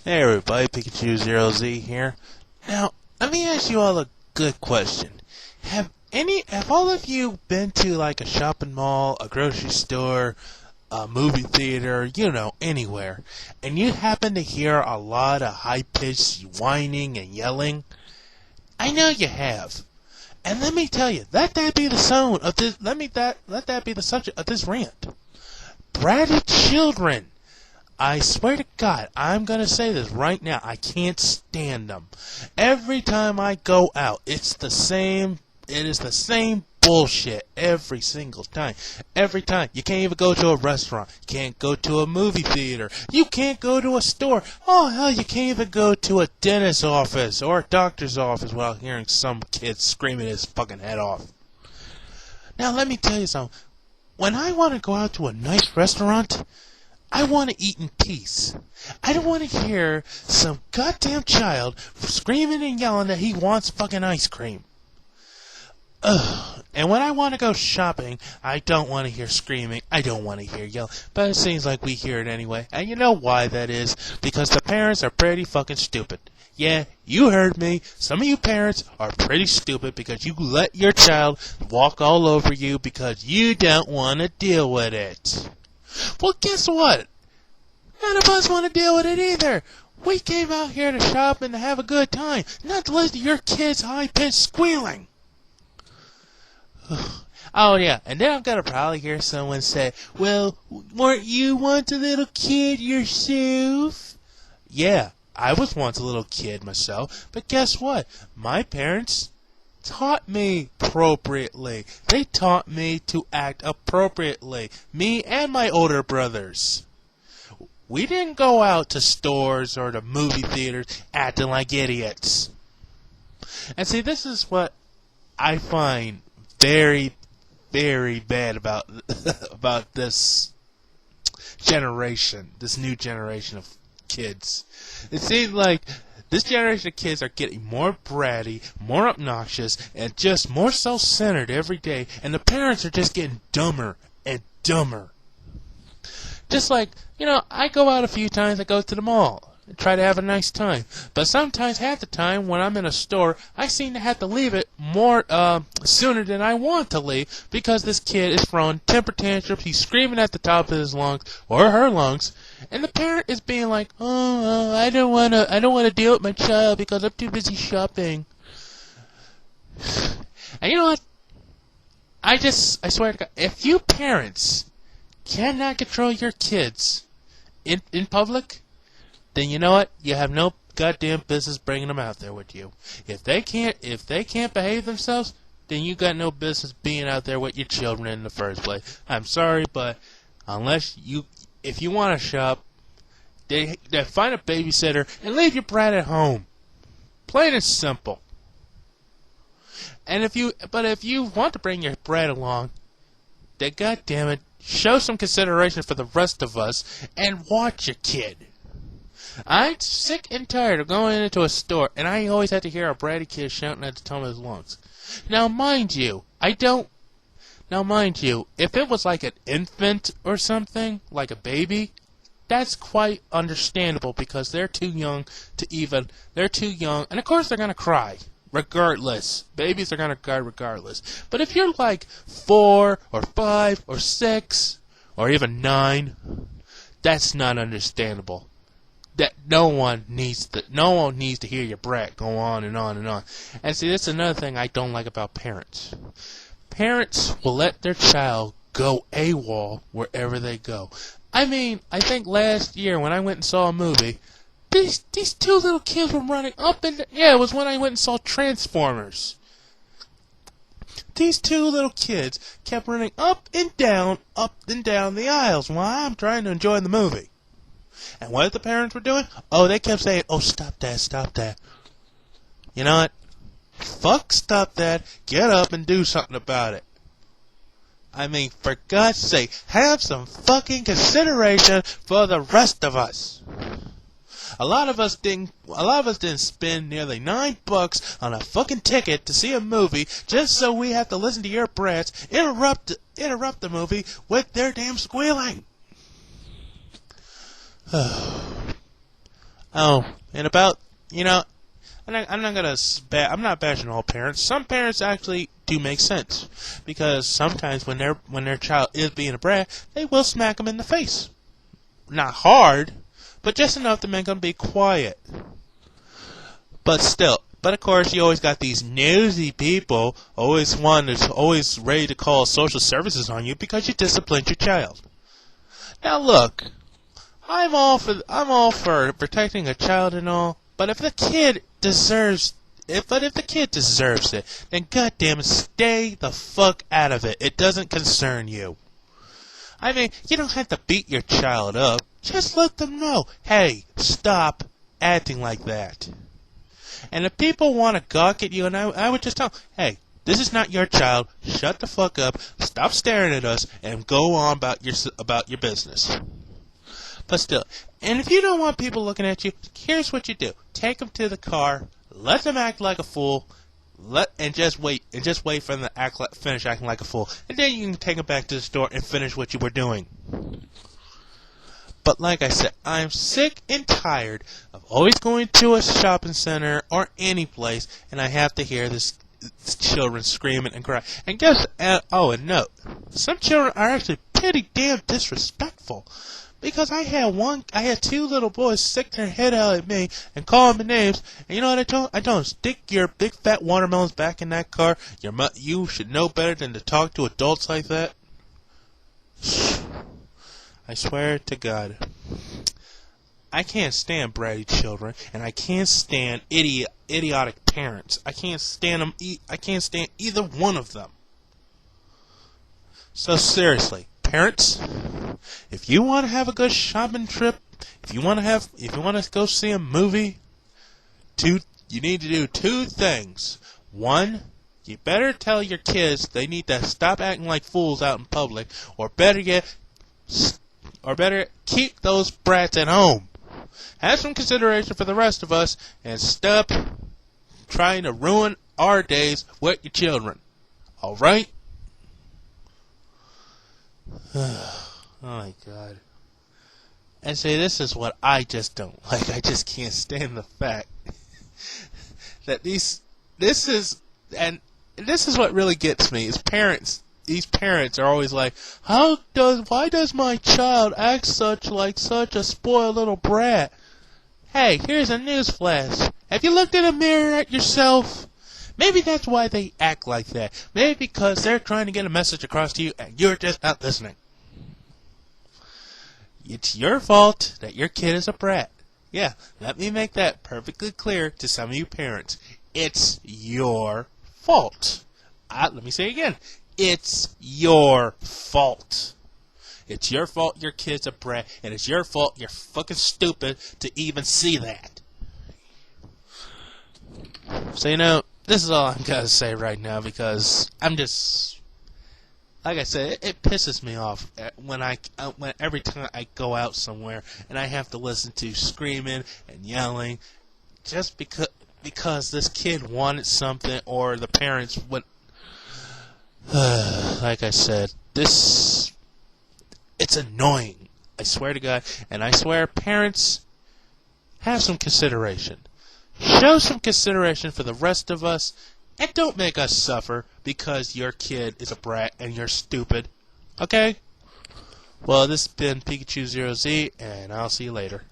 Hey everybody, Pikachu0Z here. Now, let me ask you all a good question. Have all of you been to like a shopping mall, a grocery store, a movie theater, anywhere, and you happen to hear a lot of high-pitched whining and yelling? I know you have. And let me tell you, let that be the subject of this rant. Bratty children. I swear to God, I'm going to say this right now. I can't stand them. Every time I go out, it is the same bullshit every single time. Every time. You can't even go to a restaurant. You can't go to a movie theater. You can't go to a store. Oh, hell, you can't even go to a dentist's office or a doctor's office without hearing some kid screaming his fucking head off. Now, let me tell you something. When I want to go out to a nice restaurant, I want to eat in peace. I don't want to hear some goddamn child screaming and yelling that he wants fucking ice cream. Ugh. And when I want to go shopping, I don't want to hear screaming. I don't want to hear yelling. But it seems like we hear it anyway. And you know why that is? Because the parents are pretty fucking stupid. Yeah, you heard me. Some of you parents are pretty stupid because you let your child walk all over you because you don't want to deal with it. Well, guess what? None of us want to deal with it either. We came out here to shop and to have a good time, not to listen to your kids' high-pitched squealing. Oh, yeah, and then I'm going to probably hear someone say, well, weren't you once a little kid yourself? Yeah, I was once a little kid myself, but guess what? My parents taught me appropriately. They taught me to act appropriately. Me and my older brothers. We didn't go out to stores or to movie theaters acting like idiots. And see, this is what I find very, very bad about about this generation, this new generation of kids. It seems like this generation of kids are getting more bratty, more obnoxious, and just more self-centered every day, and the parents are just getting dumber and dumber. Just like, I go out a few times, I go to the mall, and try to have a nice time. But sometimes, half the time, when I'm in a store, I seem to have to leave it more sooner than I want to leave, because this kid is throwing temper tantrums, he's screaming at the top of his lungs, or her lungs, and the parent is being like, I don't want to deal with my child because I'm too busy shopping. And you know what? I swear to God, if you parents cannot control your kids in public, then you know what? You have no goddamn business bringing them out there with you. If they can't behave themselves, then you got no business being out there with your children in the first place. I'm sorry, but if you want to shop, they find a babysitter and leave your brat at home. Plain and simple. And if you want to bring your brat along, then goddammit, show some consideration for the rest of us and watch your kid. I'm sick and tired of going into a store and I always have to hear a bratty kid shouting at the top of his lungs. Now, mind you, if it was like an infant or something, like a baby, that's quite understandable because they're too young, and of course they're going to cry, regardless. Babies are going to cry regardless. But if you're like 4 or 5 or 6 or even 9, that's not understandable. That no one needs to hear your brat go on and on and on. And see, that's another thing I don't like about parents. Parents will let their child go AWOL wherever they go. I mean, I think last year when I went and saw a movie, these 2 little kids were running up and down. Yeah, it was when I went and saw Transformers. These 2 little kids kept running up and down the aisles while I'm trying to enjoy the movie. And what the parents were doing? Oh, they kept saying, oh, stop that. You know what? Fuck stop that. Get up and do something about it. I mean, for God's sake, have some fucking consideration for the rest of us. A lot of us didn't spend nearly $9 on a fucking ticket to see a movie just so we have to listen to your brats interrupt the movie with their damn squealing. Oh, and about, I'm not bashing all parents. Some parents actually do make sense, because sometimes when their child is being a brat, they will smack them in the face. Not hard, but just enough to make them be quiet. But still, of course, you always got these nosy people always ready to call social services on you because you disciplined your child. Now look, I'm all for protecting a child and all, but if the kid deserves it, then goddamn it, stay the fuck out of it. It doesn't concern you. I mean, you don't have to beat your child up. Just let them know, hey, stop acting like that. And if people want to gawk at you, and I would just tell them, hey, this is not your child. Shut the fuck up. Stop staring at us, and go on about your business. But still, and if you don't want people looking at you, here's what you do: take them to the car, let them act like a fool, and just wait for them to finish acting like a fool, and then you can take them back to the store and finish what you were doing. But like I said, I'm sick and tired of always going to a shopping center or any place, and I have to hear this children screaming and crying. And and note, some children are actually pretty damn disrespectful. Because I had two little boys stick their head out at me and call me names, and you know what I told them? Stick your big fat watermelons back in that car. You should know better than to talk to adults like that. I swear to God, I can't stand bratty children, and I can't stand idiotic parents. I can't stand them. I can't stand either one of them. So seriously, parents, if you want to have a good shopping trip, if you want to go see a movie, you need to do two things. One, you better tell your kids they need to stop acting like fools out in public, or better keep those brats at home. Have some consideration for the rest of us, and stop trying to ruin our days with your children. Alright? Oh my God. And say, this is what I just don't like. I just can't stand the fact that this is what really gets me, is parents. These parents are always like, why does my child act such a spoiled little brat? Hey, here's a newsflash. Have you looked in a mirror at yourself? Maybe that's why they act like that. Maybe because they're trying to get a message across to you and you're just not listening. It's your fault that your kid is a brat. Yeah, let me make that perfectly clear to some of you parents. It's your fault. Let me say it again. It's your fault. It's your fault your kid's a brat, and it's your fault you're fucking stupid to even see that. So, this is all I'm gonna say right now, because I'm just, like I said, it pisses me off when every time I go out somewhere and I have to listen to screaming and yelling just because this kid wanted something, or the parents went. Like I said, it's annoying. I swear to God, and I swear, parents, have some consideration. Show some consideration for the rest of us, and don't make us suffer because your kid is a brat and you're stupid. Okay? Well, this has been Pikachu0Z, and I'll see you later.